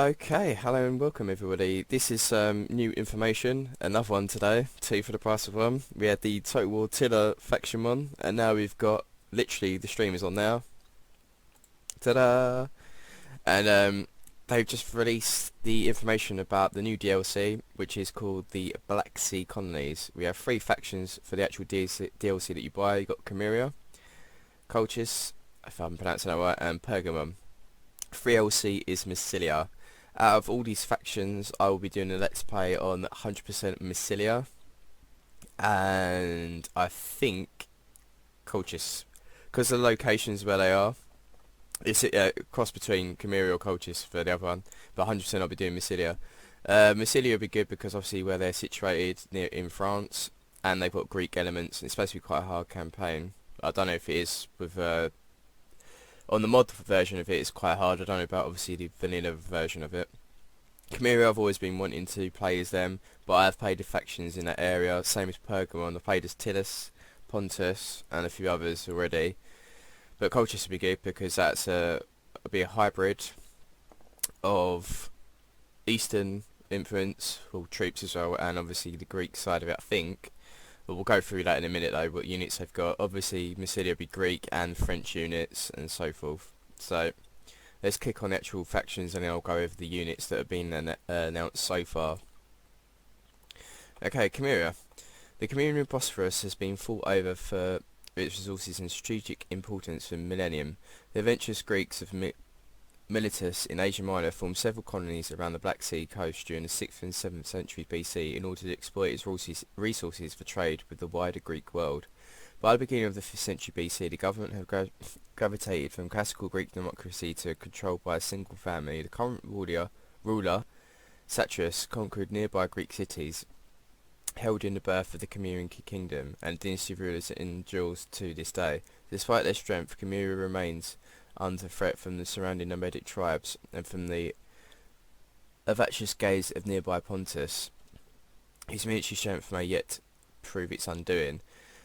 Okay, hello and welcome everybody. This is new information, another one today, two for the price of one. We had the Total War Tiller faction one, and now we've got, literally the stream is on now. Ta-da! And they've just released the information about the new DLC, which is called the Black Sea Colonies. We have three factions for the actual DLC that you buy. You've got Cimmeria, Colchis, if I'm pronouncing that right, and Pergamon. FreeLC is Massilia. Out of all these factions, I will be doing a let's play on 100% Massilia, and I think Colchis, because the locations where they are. It's a cross between Cimmeria or Colchis for the other one, but 100% I'll be doing Massilia. Massilia will be good because obviously where they're situated near in France, and they've got Greek elements, and it's supposed to be quite a hard campaign. I don't know if it is with on the mod version of it, it's quite hard. I don't know about obviously the vanilla version of it. Cimmeria, I've always been wanting to play as them, but I have played the factions in that area. Same as Pergamon, I've played as Tilis, Pontus, and a few others already. But Colchis would be good because that's be a hybrid of Eastern influence, well, troops as well, and obviously the Greek side of it, I think. But we'll go through that in a minute though, what units they've got. Obviously Massilia will be Greek and French units and so forth. So let's kick on the actual factions and then I'll go over the units that have been announced so far. Okay, Cimmeria. The Cimerian Bosphorus has been fought over for its resources and strategic importance for millennium. The adventurous Greeks of Miletus in Asia Minor formed several colonies around the Black Sea coast during the 6th and 7th century BC in order to exploit its resources for trade with the wider Greek world. By the beginning of the 5th century BC, the government had gravitated from classical Greek democracy to controlled by a single family. The current ruler Satrus, conquered nearby Greek cities, held in the birth of the Cimmerian kingdom, and dynasty of rulers endures to this day. Despite their strength, Cimmeria remains under threat from the surrounding nomadic tribes and from the avaricious gaze of nearby Pontus. His military strength may yet prove its undoing.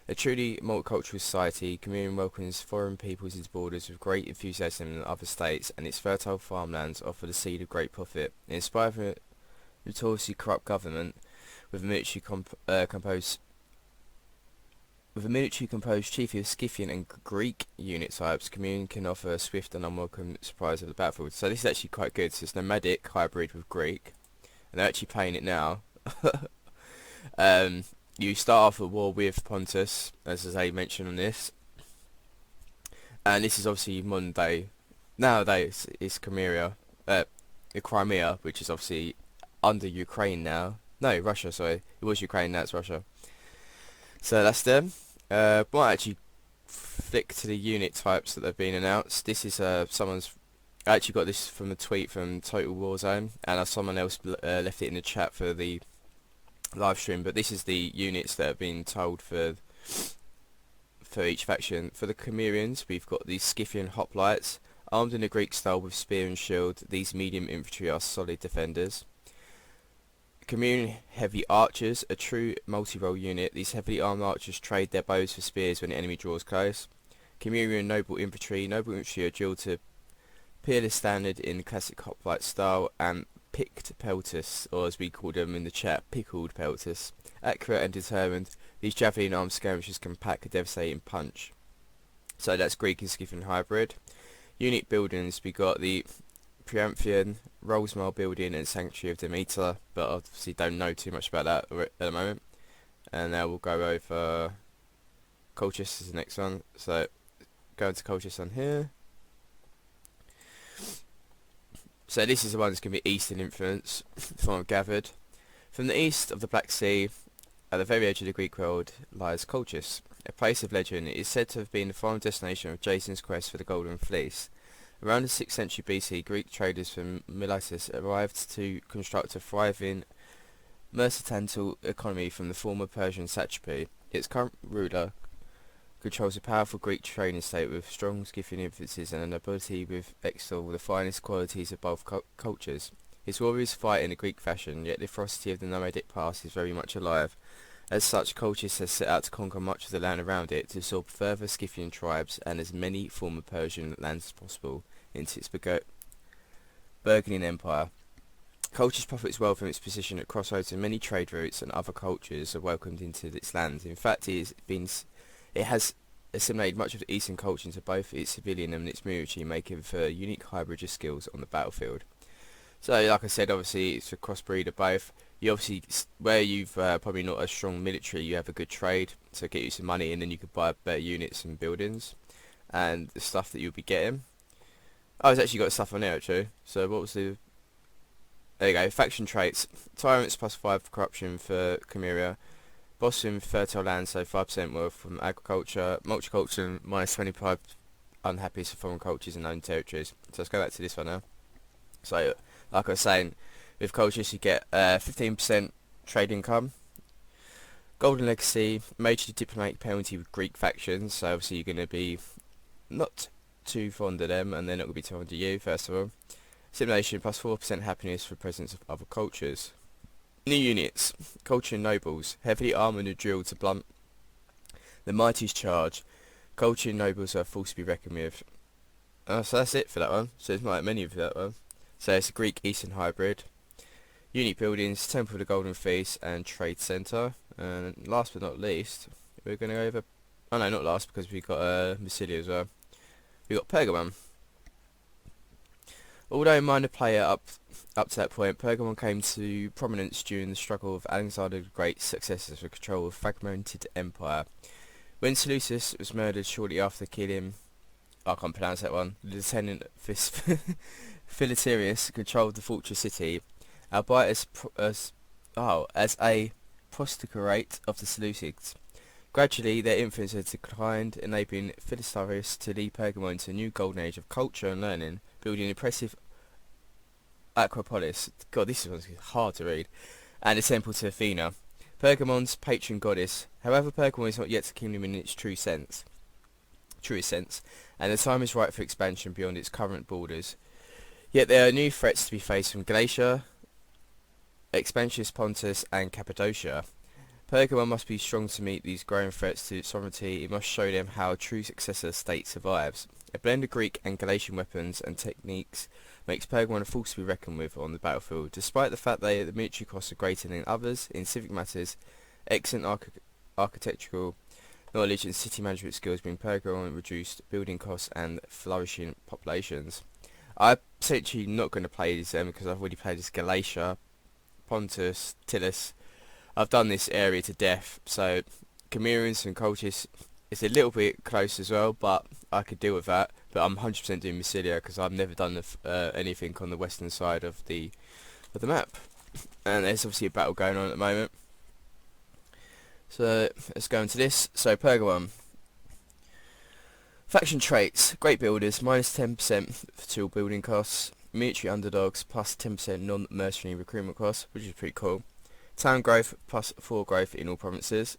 A truly multicultural society, Cimmeria welcomes foreign peoples its borders with great enthusiasm in other states, and its fertile farmlands offer the seed of great profit. In spite of a notoriously corrupt government, with a military composed chiefly of Scythian and Greek unit types, Cimmeria can offer a swift and unwelcome surprise of the battlefield. So this is actually quite good. So it's nomadic hybrid with Greek, and they're actually playing it now. You start off a war with Pontus, as I mentioned on this, and this is obviously modern day. Nowadays, it's Cimmeria, the Crimea, which is obviously under Ukraine now. No, Russia. Sorry, it was Ukraine. Now it's Russia. So that's them. Might actually flick to the unit types that have been announced. This is someone's. I actually got this from a tweet from Total Warzone, and someone else left it in the chat for the live stream. But this is the units that have been told for each faction. For the Cimmerians, we've got the Scythian hoplites, armed in the Greek style with spear and shield. These medium infantry are solid defenders. Cimmerian heavy archers, a true multi-role unit. These heavily armed archers trade their bows for spears when the enemy draws close. Cimmerian noble infantry. Noble infantry are drilled to peerless standard in classic hoplite style, and picked pelters, or as we call them in the chat, pickled pelters. Accurate and determined, these javelin armed skirmishers can pack a devastating punch. So that's Greek and Scythian hybrid. Unit buildings, we got the Priamphian, Rolesmile building and Sanctuary of Demeter, but obviously don't know too much about that at the moment. And now we'll go over Colchis is the next one. So going to Colchis on here. So this is the one that's going to be Eastern influence, from what I've gathered. From the east of the Black Sea, at the very edge of the Greek world, lies Colchis, a place of legend. It is said to have been the final destination of Jason's quest for the Golden Fleece. Around the 6th century BC, Greek traders from Miletus arrived to construct a thriving mercantile economy from the former Persian satrapy. Its current ruler controls a powerful Greek trading state with strong Scythian influences and an ability with extol the finest qualities of both cultures. His warriors fight in a Greek fashion, yet the ferocity of the nomadic past is very much alive. As such, Colchis has set out to conquer much of the land around it, to absorb further Scythian tribes and as many former Persian lands as possible into its Burgundian Empire. Colchis profits well from its position at crossroads, and many trade routes and other cultures are welcomed into its lands. In fact, it has assimilated much of the eastern culture into both its civilian and its military, making for a unique hybrid of skills on the battlefield. So, like I said, obviously it's a crossbreed of both. You obviously, where you've probably not a strong military, you have a good trade, so get you some money, and then you could buy better units and buildings, and the stuff that you'll be getting. Oh, it's actually got stuff on there actually. So what was the... There you go, faction traits. Tyrants +5 corruption for Cimmeria. Boston fertile land, so 5% wealth from agriculture. Multiculture -25 unhappy for foreign cultures and known territories. So let's go back to this one now. So, like I was saying, with cultures you get 15% trade income. Golden legacy, major diplomatic penalty with Greek factions. So obviously you're going to be not too fond of them, and they're not going to be too fond of you, first of all. Simulation +4% happiness for presence of other cultures. New units. Culture nobles. Heavily armoured and drilled to blunt the mighty's charge. Culture nobles are a force to be reckoned with. So that's it for that one. So there's not that many of that one. So it's a Greek Eastern hybrid. Unit buildings, Temple of the Golden Feast and Trade Centre. And last but not least, we're going to go over... Oh no, not last, because we've got Massilia as well. We've got Pergamon. Although a minor player up to that point, Pergamon came to prominence during the struggle of Alexander the Great's successors for control of a fragmented empire. When Seleucus was murdered shortly after killing... I can't pronounce that one. The lieutenant Philoterius controlled the fortress city, albeit as a protectorate of the Seleucids. Gradually, their influence had declined, enabling Philoterius to lead Pergamon into a new golden age of culture and learning, building an impressive Acropolis. God, this one's hard to read. And a temple to Athena, Pergamon's patron goddess. However, Pergamon is not yet a kingdom in its truest sense, and the time is right for expansion beyond its current borders. Yet there are new threats to be faced from Galatia, Expansionist Pontus, and Cappadocia. Pergamon must be strong to meet these growing threats to its sovereignty. It must show them how a true successor state survives. A blend of Greek and Galatian weapons and techniques makes Pergamon a force to be reckoned with on the battlefield. Despite the fact that the military costs are greater than others, in civic matters, excellent architectural knowledge and city management skills bring Pergamon reduced building costs and flourishing populations. I'm essentially not going to play this because I've already played this Galatia, Pontus, Tillus. I've done this area to death, so Cimmerians and Colchis is a little bit close as well, but I could deal with that. But I'm 100% doing Massilia because I've never done anything on the western side of the map, and there's obviously a battle going on at the moment. So let's go into this. So Pergamon. Faction traits, great builders, -10% for all building costs, military underdogs, +10% non-mercenary recruitment costs, which is pretty cool. Town growth, +4 growth in all provinces.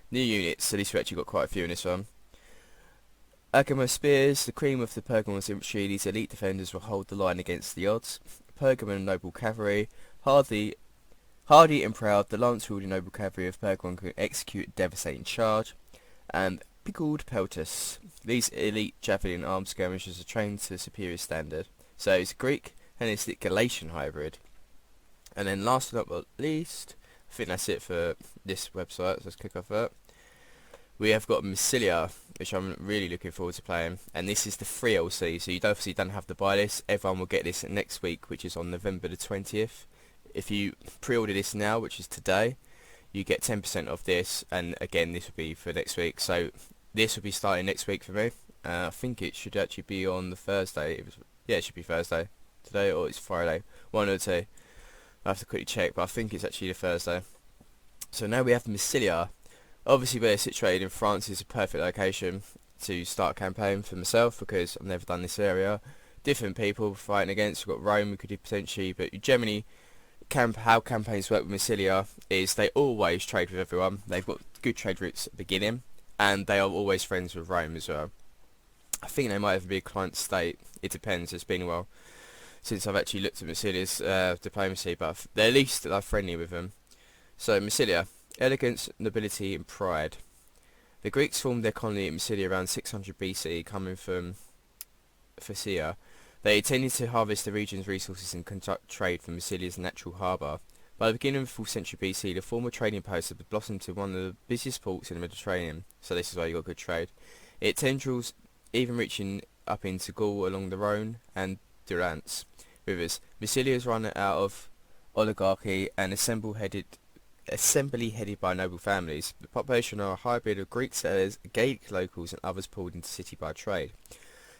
New units, so at least we actually got quite a few in this one. Agama Spears, the cream of the Pergamon's infantry, these elite defenders will hold the line against the odds. Pergamon Noble Cavalry, hardy and proud, the lance-wielding noble cavalry of Pergamon can execute a devastating charge. And Pickled Peltus, these elite javelin armed skirmishers are trained to a superior standard. So it's a Greek Hellenistic Galatian hybrid. And then last but not least, I think that's it for this website, so let's kick off that. We have got Massilia, which I'm really looking forward to playing, and this is the FreeLC, so you obviously don't have to buy this. Everyone will get this next week, which is on November the 20th. If you pre-order this now, which is today, you get 10% off this, and again this will be for next week, so this will be starting next week for me. I think it should actually be on the Thursday. It should be Thursday today, or it's Friday, one or two. I have to quickly check, but I think it's actually the Thursday. So now we have Massilia. Obviously where it's situated in France is a perfect location to start a campaign for myself because I've never done this area. Different people fighting against. We've got Rome we could do potentially, but generally how campaigns work with Massilia is they always trade with everyone. They've got good trade routes at the beginning, and they are always friends with Rome as well. I think they might even be a client state. It depends. It's been a while since I've actually looked at Massilia's diplomacy, but they're at least friendly with them. So Massilia, elegance, nobility and pride. The Greeks formed their colony at Massilia around 600 BC, coming from Phaeacia. They intended to harvest the region's resources and conduct trade from Massilia's natural harbour. By the beginning of the 4th century BC, the former trading post had blossomed to one of the busiest ports in the Mediterranean, so this is why you got good trade. It tendrils even reaching up into Gaul along the Rhone and Durance rivers. Massilia is run out of oligarchy and assembly headed by noble families. The population are a hybrid of Greek settlers, Gaelic locals and others pulled into the city by trade.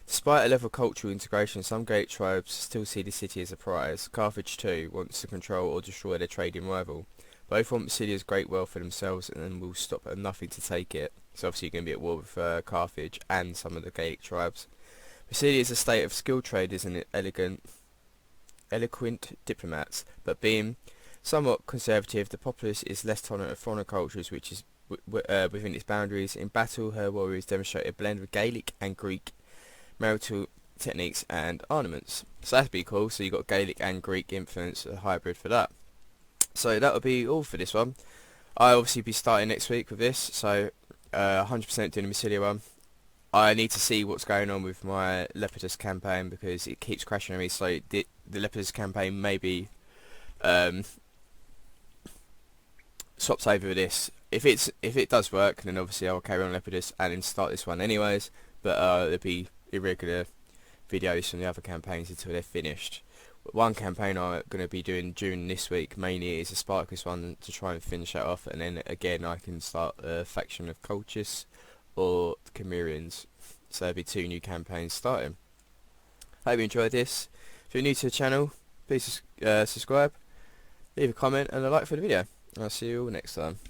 Despite a level of cultural integration, some Gaelic tribes still see the city as a prize. Carthage too wants to control or destroy their trading rival. Both want Massilia's great wealth for themselves and will stop at nothing to take it. So obviously you're going to be at war with Carthage and some of the Gaelic tribes. Massilia is a state of skilled traders and eloquent diplomats, but being somewhat conservative, the populace is less tolerant of foreign cultures, which is within its boundaries. In battle, her warriors demonstrate a blend of Gaelic and Greek marital techniques and ornaments. So that'd be cool. So you got Gaelic and Greek influence, a hybrid for that. So that would be all for this one. I'll obviously be starting next week with this, so 100% doing the Massilia one. I need to see what's going on with my Lepidus campaign because it keeps crashing on me, so the Lepidus campaign maybe swaps over with this. If it does work, then obviously I'll carry on Lepidus and then start this one anyways, but there'll be irregular videos from the other campaigns until they're finished. One campaign I'm going to be doing during this week mainly is a Spartacus one to try and finish that off, and then again I can start a faction of Colchis or the Cimmerians. So there'll be 2 new campaigns starting. Hope you enjoyed this. If you're new to the channel, please subscribe, leave a comment and a like for the video. I'll see you all next time.